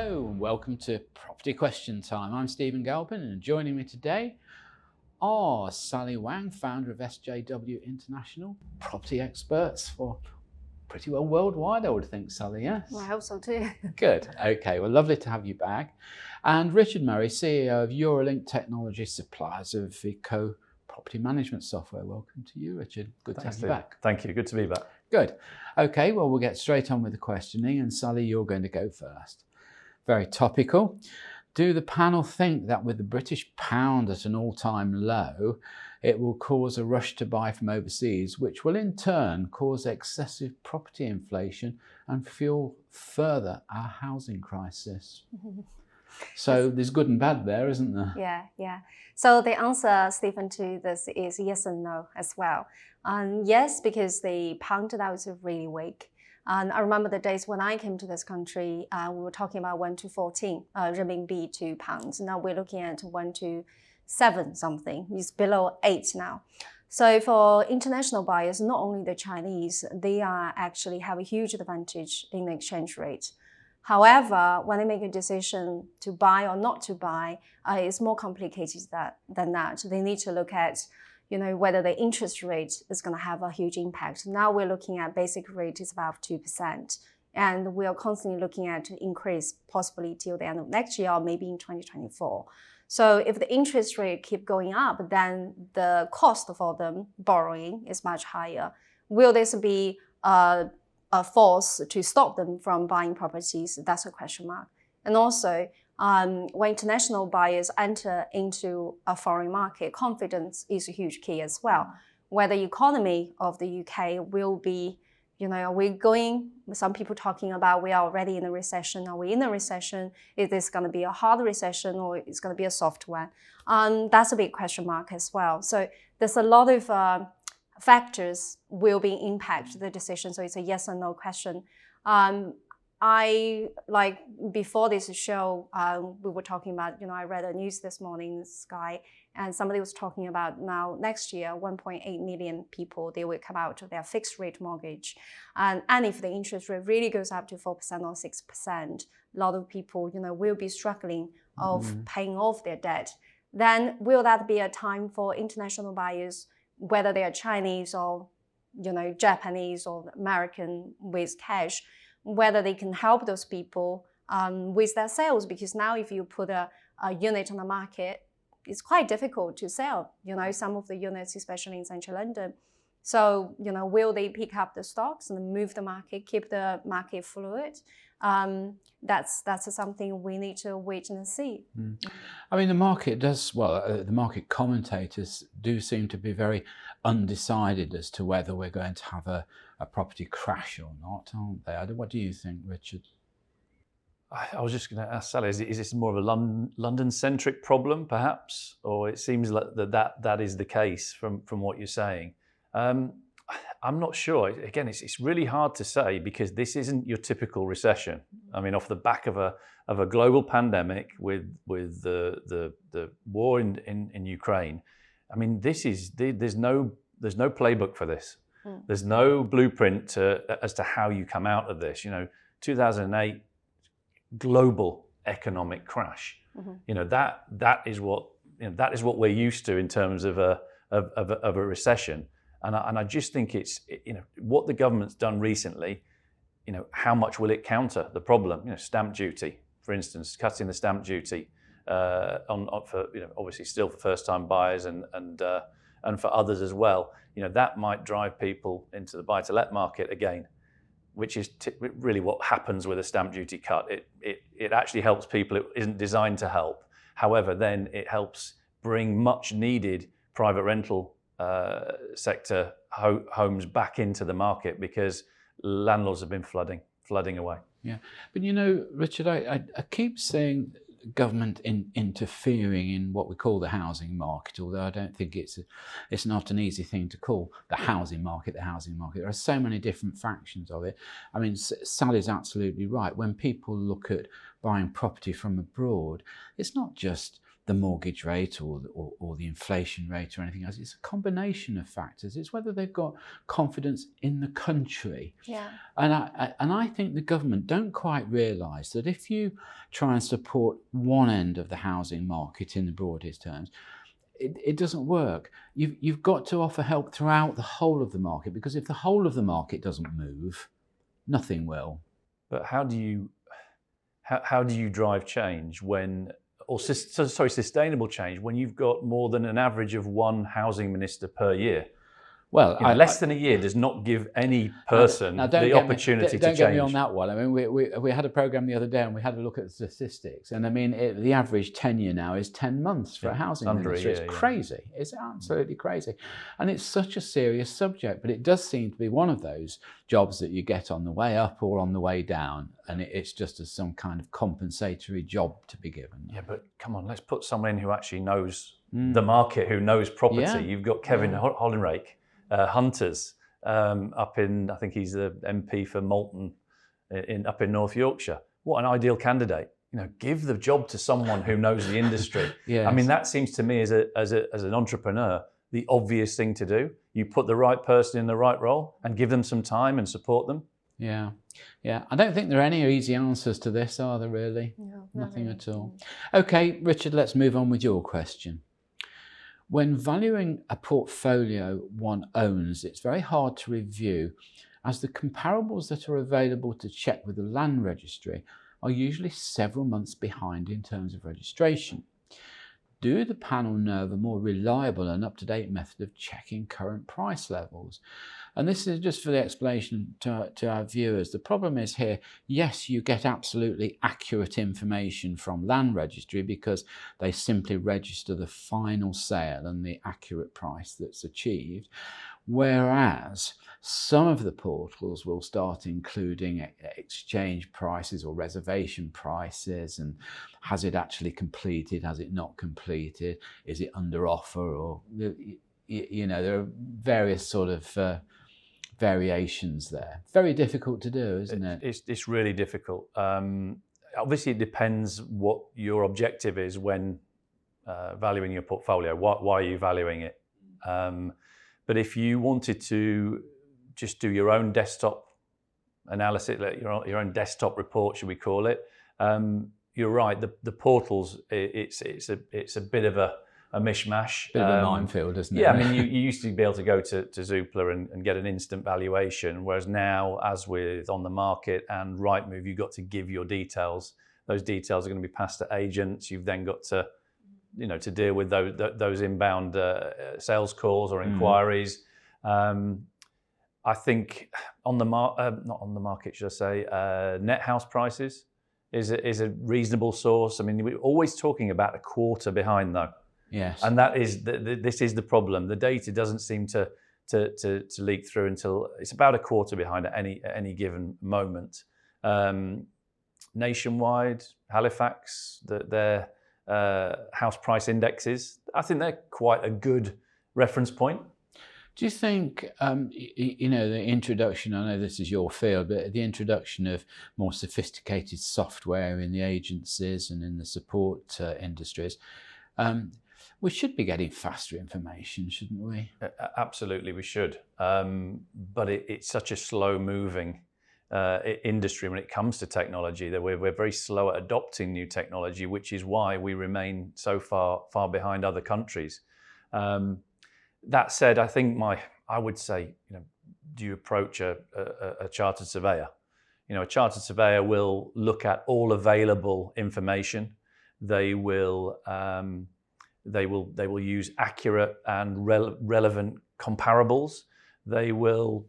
Hello and welcome to Property Question Time. I'm Stephen Galpin, and joining me today are Sally Wang, founder of SJW International, property experts for pretty well worldwide, I would think, Sally, yes? Well, I hope so too. Good, okay, well, lovely to have you back. And Richard Murray, CEO of Eurolink Technology, suppliers of Eco property management software. Welcome to you, Richard. Good to have you back. Thank you, good to be back. Good. Okay, well, we'll get straight on with the questioning, and Sally, you're going to go first. Very topical. Do the panel think that with the British pound at an all-time low, it will cause a rush to buy from overseas, which will in turn cause excessive property inflation and fuel further our housing crisis? So there's good and bad there, isn't there? Yeah. So the answer, Stephen, to this is yes and no as well. Yes, because the pound now is really weak. And I remember the days when I came to this country, we were talking about 1 to 14 renminbi to pounds. Now we're looking at 1 to 7 something. It's below 8 now. So for international buyers, not only the Chinese, they actually have a huge advantage in the exchange rate. However, when they make a decision to buy or not to buy, it's more complicated than that. They need to look at whether the interest rate is going to have a huge impact. Now we're looking at basic rate is about 2%. And we are constantly looking at increase possibly till the end of next year or maybe in 2024. So if the interest rate keep going up, then the cost for them borrowing is much higher. Will this be a force to stop them from buying properties? That's a question mark. And also, when international buyers enter into a foreign market, confidence is a huge key as well. Whether the economy of the UK will be, are we going, some people talking about we are already in a recession. Are we in a recession? Is this going to be a hard recession or is going to be a soft one? That's a big question mark as well. So there's a lot of factors will be impact the decision. So it's a yes or no question. Before this show, we were talking about, I read a news this morning, Sky, and somebody was talking about now next year, 1.8 million people, they will come out of their fixed rate mortgage. And if the interest rate really goes up to 4% or 6%, a lot of people, will be struggling of paying off their debt. Then will that be a time for international buyers, whether they are Chinese or, Japanese or American with cash, whether they can help those people with their sales? Because now if you put a unit on the market, it's quite difficult to sell, some of the units, especially in central London. So, will they pick up the stocks and move the market, keep the market fluid? That's something we need to wait and see. I mean, the market does, the market commentators do seem to be very undecided as to whether we're going to have a property crash or not, aren't they? What do you think, Richard? I was just going to ask Sally, is this more of a London-centric problem, perhaps? Or it seems like that is the case from what you're saying. I'm not sure. Again, it's really hard to say because this isn't your typical recession. I mean, off the back of a global pandemic with the war in Ukraine, I mean, there's no playbook for this. There's no blueprint as to how you come out of this. 2008 global economic crash. That is what we're used to in terms of a recession. And I just think it's what the government's done recently. How much will it counter the problem? Stamp duty, for instance, cutting the stamp duty on for obviously still for first-time buyers and for others as well. That might drive people into the buy-to-let market again, which is really what happens with a stamp duty cut. It actually helps people. It isn't designed to help. However, then it helps bring much-needed private rental sector homes back into the market because landlords have been flooding away. Yeah, but Richard, I keep saying government interfering in what we call the housing market, although I don't think it's not an easy thing to call the housing market. There are so many different factions of it. I mean, Sally's absolutely right. When people look at buying property from abroad, it's not just the mortgage rate or the inflation rate or anything else. It's a combination of factors. It's whether they've got confidence in the country. Yeah. And I think the government don't quite realise that if you try and support one end of the housing market in the broadest terms, it doesn't work. You've got to offer help throughout the whole of the market, because if the whole of the market doesn't move, nothing will. But how do you drive change sustainable change when you've got more than an average of one housing minister per year? Well, less than a year does not give any person the opportunity to change. Don't get me on that one. I mean, we had a programme the other day and we had a look at the statistics. And I mean, the average tenure now is 10 months for a housing minister. It's crazy. It's absolutely crazy. And it's such a serious subject, but it does seem to be one of those jobs that you get on the way up or on the way down. And it's just as some kind of compensatory job to be given. Yeah, but come on, let's put someone in who actually knows the market, who knows property. Yeah. You've got Kevin Hollinrake. Hunters up in, I think he's the MP for Malton up in North Yorkshire. What an ideal candidate. Give the job to someone who knows the industry. Yes. I mean, that seems to me as an entrepreneur, the obvious thing to do. You put the right person in the right role and give them some time and support them. Yeah. I don't think there are any easy answers to this, are there really? No, nothing at all. Okay, Richard, let's move on with your question. When valuing a portfolio one owns, it's very hard to review, as the comparables that are available to check with the land registry are usually several months behind in terms of registration. Do the panel know of a more reliable and up-to-date method of checking current price levels? And this is just for the explanation to our viewers. The problem is here, yes, you get absolutely accurate information from Land Registry because they simply register the final sale and the accurate price that's achieved. Whereas some of the portals will start including exchange prices or reservation prices, and has it actually completed, has it not completed, is it under offer, or there are various sort of variations there. Very difficult to do, isn't it? It's really difficult. Obviously, it depends what your objective is when valuing your portfolio. Why are you valuing it? But if you wanted to just do your own desktop analysis, your own desktop report, should we call it? You're right. The portals, it's a bit of a mishmash. Bit of a minefield, isn't it? Yeah, I mean, you used to be able to go to Zoopla and get an instant valuation, whereas now, as with On the Market and Rightmove, you've got to give your details. Those details are going to be passed to agents. You've then got to to deal with those inbound sales calls or inquiries. I think not on the market, should I say, net house prices is a reasonable source. I mean, we're always talking about a quarter behind though. Yes. And that is this is the problem. The data doesn't seem to leak through until it's about a quarter behind at any given moment. Nationwide, Halifax, their house price indexes, I think they're quite a good reference point. Do you think, the introduction, I know this is your field, but the introduction of more sophisticated software in the agencies and in the support industries, we should be getting faster information, shouldn't we? Absolutely, we should. But it's such a slow-moving industry when it comes to technology that we're very slow at adopting new technology, which is why we remain so far behind other countries. That said, I think I would say, do you approach a chartered surveyor? A chartered surveyor will look at all available information. They will use accurate and relevant comparables. They will,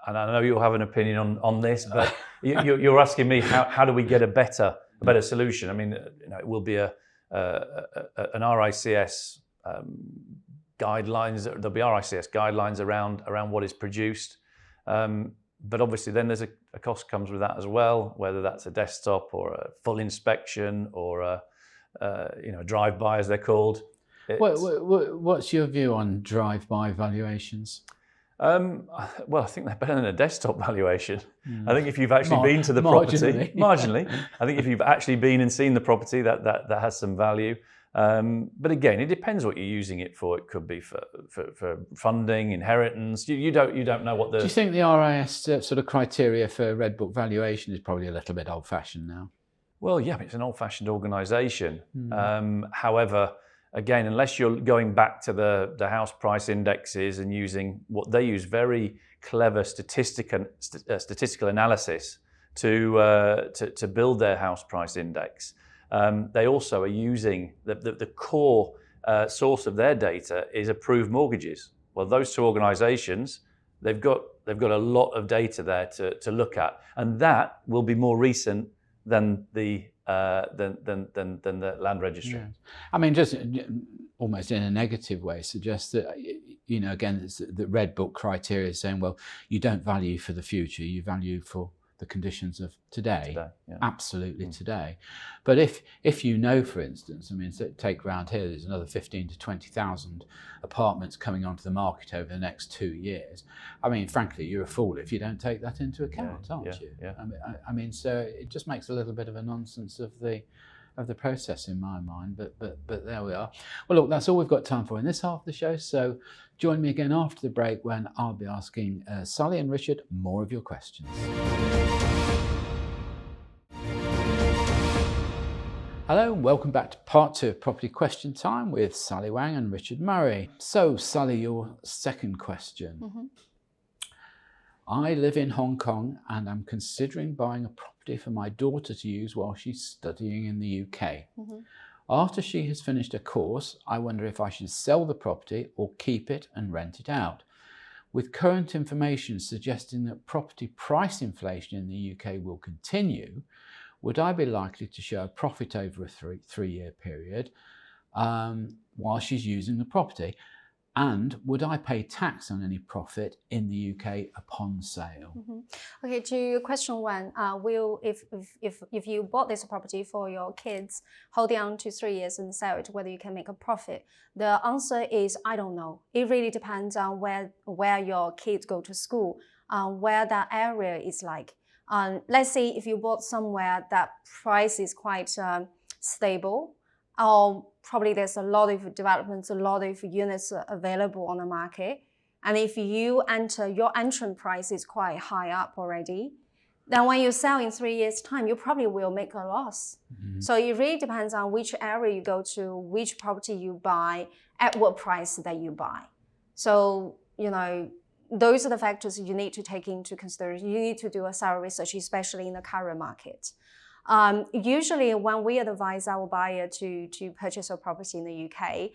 and I know you'll have an opinion on this, but you're asking me how do we get a better solution? I mean, it will be an RICS guidelines. There'll be RICS guidelines around what is produced, but obviously then there's a cost comes with that as well, whether that's a desktop or a full inspection or a drive-by as they're called. What's your view on drive-by valuations? Well, I think they're better than a desktop valuation. I think if you've actually been to the property, marginally, I think if you've actually been and seen the property, that has some value. But again, it depends what you're using it for. It could be for funding, inheritance. You don't know what the. Do you think the RIS sort of criteria for Red Book valuation is probably a little bit old-fashioned now? Well, yeah, it's an old-fashioned organisation. However, again, unless you're going back to the house price indexes and using what they use, very clever statistical analysis to build their house price index. They also are using the core source of their data is approved mortgages. Well, those two organisations, they've got a lot of data there to look at, and that will be more recent than the land registry. Yeah. I mean, just almost in a negative way, suggests that, you know, again, it's the Red Book criteria is saying, well, you don't value for the future, you value for the conditions of today. Yeah. Absolutely today. But if you know, for instance, I mean, so take round here, there's another 15 to 20,000 apartments coming onto the market over the next 2 years. I mean, frankly, you're a fool if you don't take that into account, aren't you? Yeah. I mean, so it just makes a little bit of a nonsense of the process in my mind, but there we are. Well, look, that's all we've got time for in this half of the show. So join me again after the break when I'll be asking Sally and Richard more of your questions. Hello and welcome back to part 2 of Property Question Time with Sally Wang and Richard Murray. So Sally, your second question. I live in Hong Kong and I'm considering buying a property for my daughter to use while she's studying in the UK. After she has finished a course, I wonder if I should sell the property or keep it and rent it out. With current information suggesting that property price inflation in the UK will continue, would I be likely to show a profit over a three-year period while she's using the property? And would I pay tax on any profit in the UK upon sale? Okay, to question 1, if you bought this property for your kids, holding on to 3 years and sell it, whether you can make a profit? The answer is I don't know. It really depends on where your kids go to school, where that area is like. Let's say if you bought somewhere that price is quite stable, or probably there's a lot of developments, a lot of units available on the market. And if you enter, your entrance price is quite high up already, then when you sell in 3 years' time, you probably will make a loss. So it really depends on which area you go to, which property you buy, at what price that you buy. So, you know, those are the factors you need to take into consideration. You need to do a thorough research, especially in the current market. Usually when we advise our buyer to purchase a property in the UK,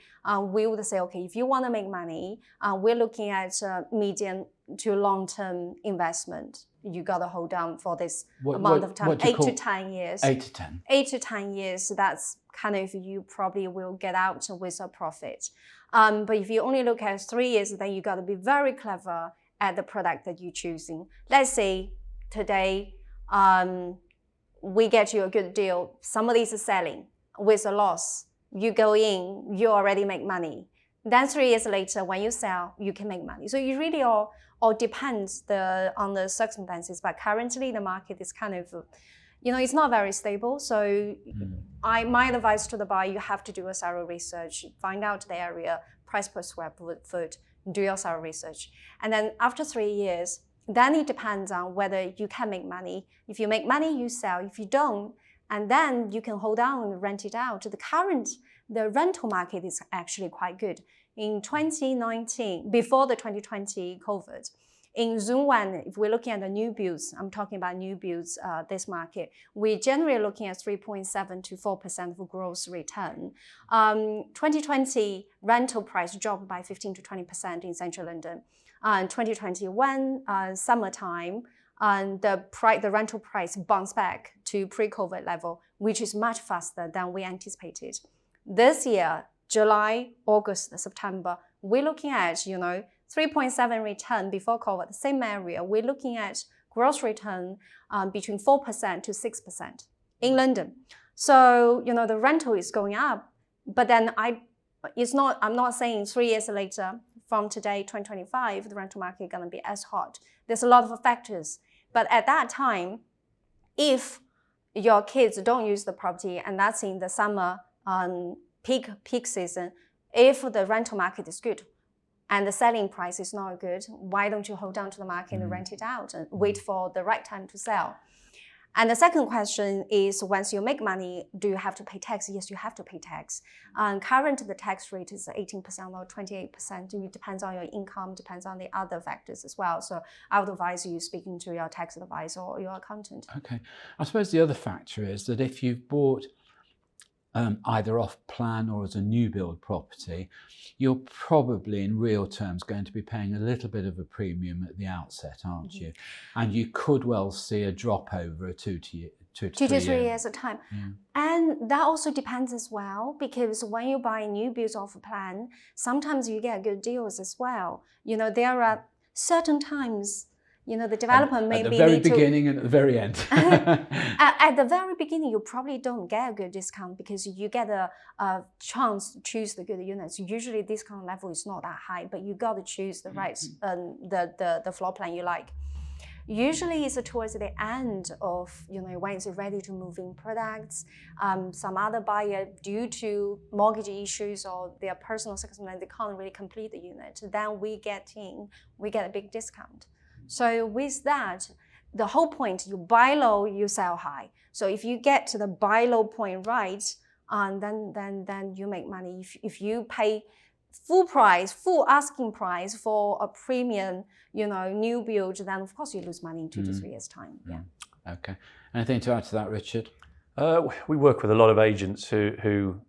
we would say, okay, if you want to make money, we're looking at medium to long-term investment. You got to hold on for this amount of time, 8 to 10 years. 8 to 10. 8 to 10 years, that's kind of, you probably will get out with a profit. But if you only look at 3 years, then you got to be very clever at the product that you're choosing. Let's say today, we get you a good deal. Somebody is selling with a loss. You go in, you already make money. Then 3 years later, when you sell, you can make money. So it really all depends on the circumstances. But currently, the market is kind of, you know, it's not very stable. So my advice to the buyer, you have to do a thorough research, find out the area, price per square foot, do your thorough research. And then after 3 years, then it depends on whether you can make money. If you make money, you sell. If you don't, and then you can hold on and rent it out. The rental market is actually quite good. In 2019, before the 2020 COVID, in Zone 1, if we're looking at the new builds, I'm talking about new builds, this market, we're generally looking at 3.7 to 4% of gross return. 2020 rental price dropped by 15 to 20% in central London. 2021 summertime, the rental price bounced back to pre-COVID level, which is much faster than we anticipated. This year, July, August, September, we're looking at 3.7 return before COVID, the same area. We're looking at gross return between 4% to 6% in London. So the rental is going up, but then I'm not saying 3 years later, from today, 2025, the rental market is going to be as hot. There's a lot of factors. But at that time, if your kids don't use the property, and that's in the summer peak season, if the rental market is good and the selling price is not good, why don't you hold on to the market and rent it out and wait for the right time to sell? And the second question is, once you make money, do you have to pay tax? Yes, you have to pay tax. Currently, the tax rate is 18% or 28%. It depends on your income, depends on the other factors as well. So I would advise you speaking to your tax advisor or your accountant. Okay. I suppose the other factor is that if you've bought either off plan or as a new build property, you're probably in real terms going to be paying a little bit of a premium at the outset, aren't you? And you could well see a drop over a 2 to 3 years at a time. Yeah. And that also depends as well, because when you buy new builds off plan, sometimes you get good deals as well. You know, there are certain times, you know, the developer may be... At the very beginning and at the very end. At the very beginning, you probably don't get a good discount because you get a chance to choose the good units. Usually discount level is not that high, but you got to choose the right, the floor plan you like. Usually it's towards the end of, you know, when it's ready to move in products, some other buyer, due to mortgage issues or their personal circumstances, they can't really complete the unit. Then we get a big discount. So with that, the whole point, you buy low, you sell high. So if you get to the buy low point right, then you make money. If you pay full asking price for a premium, you know, new build, then of course you lose money in 2 to 3 years' time. Yeah. Okay. Anything to add to that, Richard? We work with a lot of agents who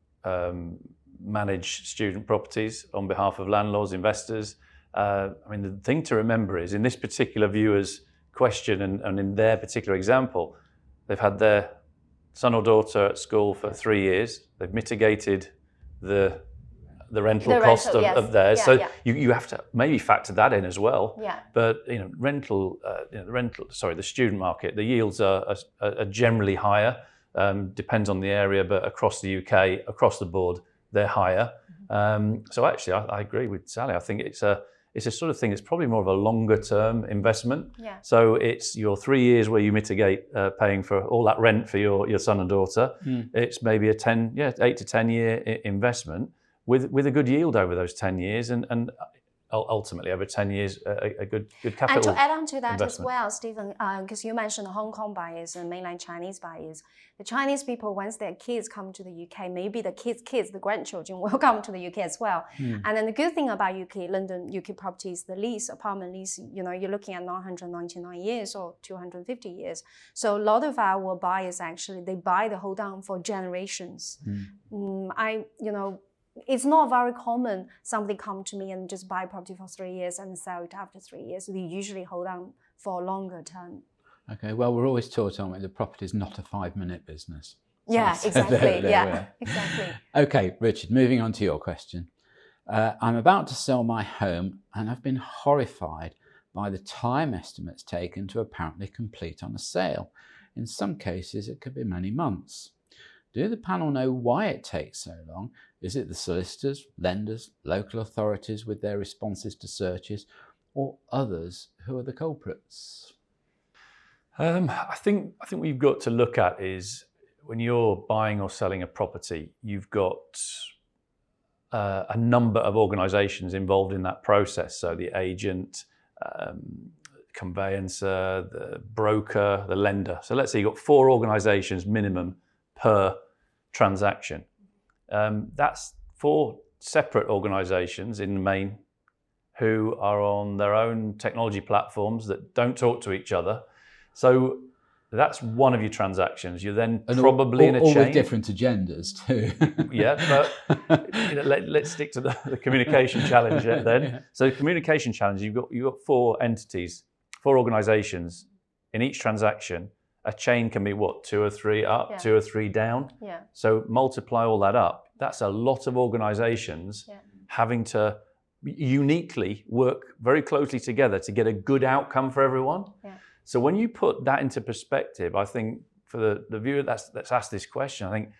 manage student properties on behalf of landlords, investors. I mean, the thing to remember is in this particular viewer's question and in their particular example, they've had their son or daughter at school for 3 years. They've mitigated the rental cost of theirs. You have to maybe factor that in as well. Yeah. But you know, the student market, the yields are generally higher. Depends on the area, but across the UK, across the board, they're higher. So actually, I agree with Sally. I think it's a sort of thing. It's probably more of a longer term investment. Yeah. So it's your 3 years where you mitigate paying for all that rent for your son and daughter. It's maybe a 8 to 10 year investment with a good yield over those 10 years and ultimately over 10 years a good capital. And to add on to that investment as well, Stephen, because you mentioned Hong Kong buyers and mainland Chinese buyers. The Chinese people, once their kids come to the UK, maybe the kids, the grandchildren will come to the UK as well. And then the good thing about London UK properties, the apartment lease, you know, you're looking at 999 years or 250 years. So a lot of our buyers actually, they buy the hold on for generations. It's not very common somebody come to me and just buy property for 3 years and sell it after 3 years. They usually hold on for a longer term. Okay, well, we're always taught, aren't we, the property is not a 5-minute business. Yeah, exactly. Exactly. Okay, Richard, moving on to your question. I'm about to sell my home and I've been horrified by the time estimates taken to apparently complete on a sale. In some cases, it could be many months. Do the panel know why it takes so long? Is it the solicitors, lenders, local authorities with their responses to searches, or others who are the culprits? I think what you've got to look at is when you're buying or selling a property, you've got a number of organisations involved in that process. So the agent, conveyancer, the broker, the lender. So let's say you've got 4 organisations minimum per transaction. That's 4 separate organisations in the main who are on their own technology platforms that don't talk to each other. So that's one of your transactions. You're then probably in a chain. All with different agendas too. Yeah, but let's stick to the communication challenge then. Yeah. So the communication challenge, you've got 4 entities, 4 organisations in each transaction. A chain can be what, 2 or 3 up, 2 or 3 down. Yeah. So multiply all that up. That's a lot of organisations having to uniquely work very closely together to get a good outcome for everyone. Yeah. So when you put that into perspective, I think for the viewer that's asked this question, I think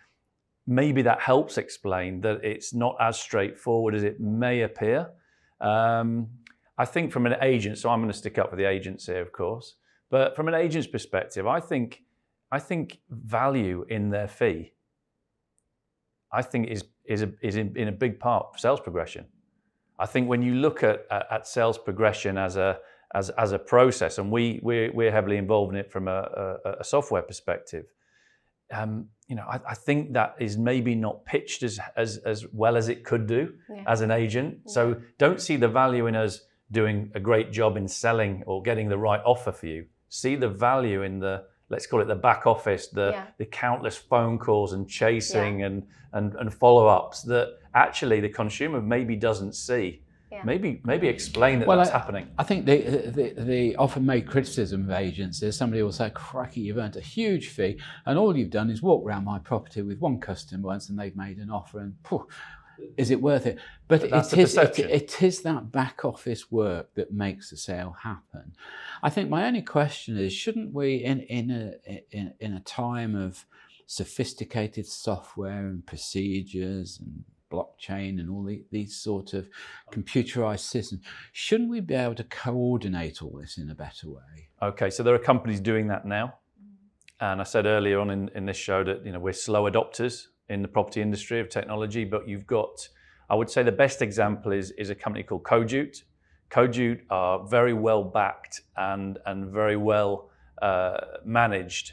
maybe that helps explain that it's not as straightforward as it may appear. I think from an agent, so I'm going to stick up for the agents here, of course. But from an agent's perspective, I think value in their fee I think is in a big part sales progression. I think when you look at sales progression as a process, and we're heavily involved in it from a software perspective, I think that is maybe not pitched as well as it could do as an agent. Yeah. So don't see the value in us doing a great job in selling or getting the right offer for you. See the value in let's call it the back office, the countless phone calls and chasing and follow-ups that actually the consumer maybe doesn't see. Yeah. Maybe explain that's happening. I think the often made criticism of agents is somebody will say, "Cracky, you've earned a huge fee, and all you've done is walk around my property with one customer once, and they've made an offer, and phew, is it worth it?" But it is that back office work that makes the sale happen. I think my only question is, shouldn't we, in a time of sophisticated software and procedures and blockchain and all these sort of computerized systems, shouldn't we be able to coordinate all this in a better way? Okay, so there are companies doing that now. And I said earlier on in this show that we're slow adopters in the property industry of technology, but you've got, I would say the best example is a company called Cojute. Cojute are very well backed and very well managed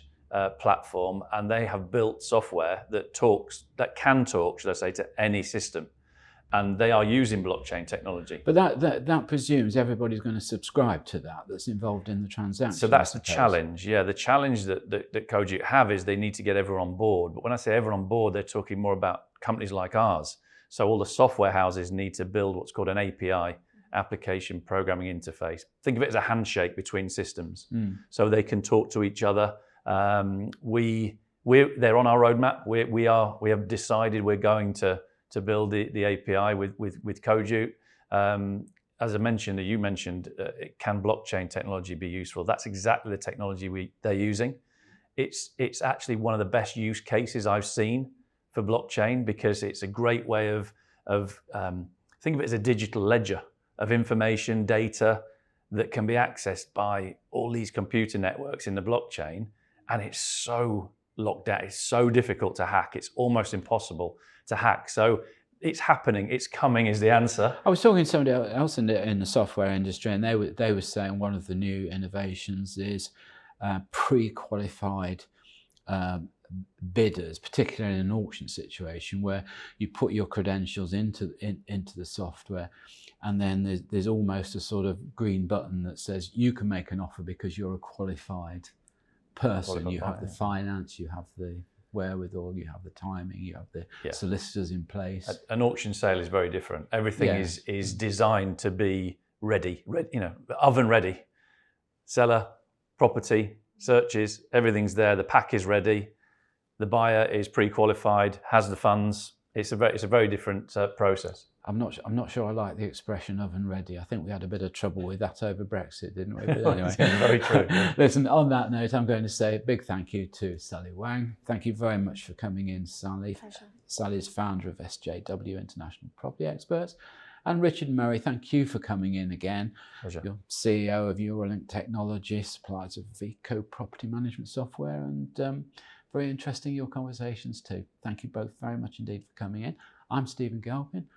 platform, and they have built software that can talk, should I say, to any system, and they are using blockchain technology. But that presumes everybody's going to subscribe to that's involved in the transaction. So that's the challenge. Yeah, the challenge that Cojute have is they need to get everyone on board. But when I say everyone on board, they're talking more about companies like ours. So all the software houses need to build what's called an API, application programming interface. Think of it as a handshake between systems, so they can talk to each other. They're on our roadmap. We have decided we're going to build the API with Cojute. As I mentioned, or you mentioned, can blockchain technology be useful? That's exactly the technology they're using. It's actually one of the best use cases I've seen for blockchain, because it's a great way of think of it as a digital ledger of information, data that can be accessed by all these computer networks in the blockchain. And it's so locked down. It's so difficult to hack. It's almost impossible to hack. So it's happening. It's coming is the answer. I was talking to somebody else in the software industry, and they were saying one of the new innovations is pre-qualified bidders, particularly in an auction situation where you put your credentials into the software, and then there's almost a sort of green button that says you can make an offer because you're a qualified person. You have the finance, you have the wherewithal, you have the timing, you have the solicitors in place. An auction sale is very different. Everything is designed to be ready, oven ready. Seller, property, searches, everything's there. The pack is ready. The buyer is pre-qualified, has the funds. It's a very different process. I'm not sure I like the expression oven ready. I think we had a bit of trouble with that over Brexit, didn't we? But anyway, very true. Listen, on that note, I'm going to say a big thank you to Sally Wang. Thank you very much for coming in, Sally. Pleasure. Sally is founder of SJW International Property Experts. And Richard Murray, thank you for coming in again. Pleasure. You're CEO of Eurolink Technology, suppliers of Vico property management software, and very interesting your conversations too. Thank you both very much indeed for coming in. I'm Stephen Galpin.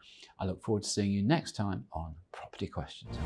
I look forward to seeing you next time on Property Questions.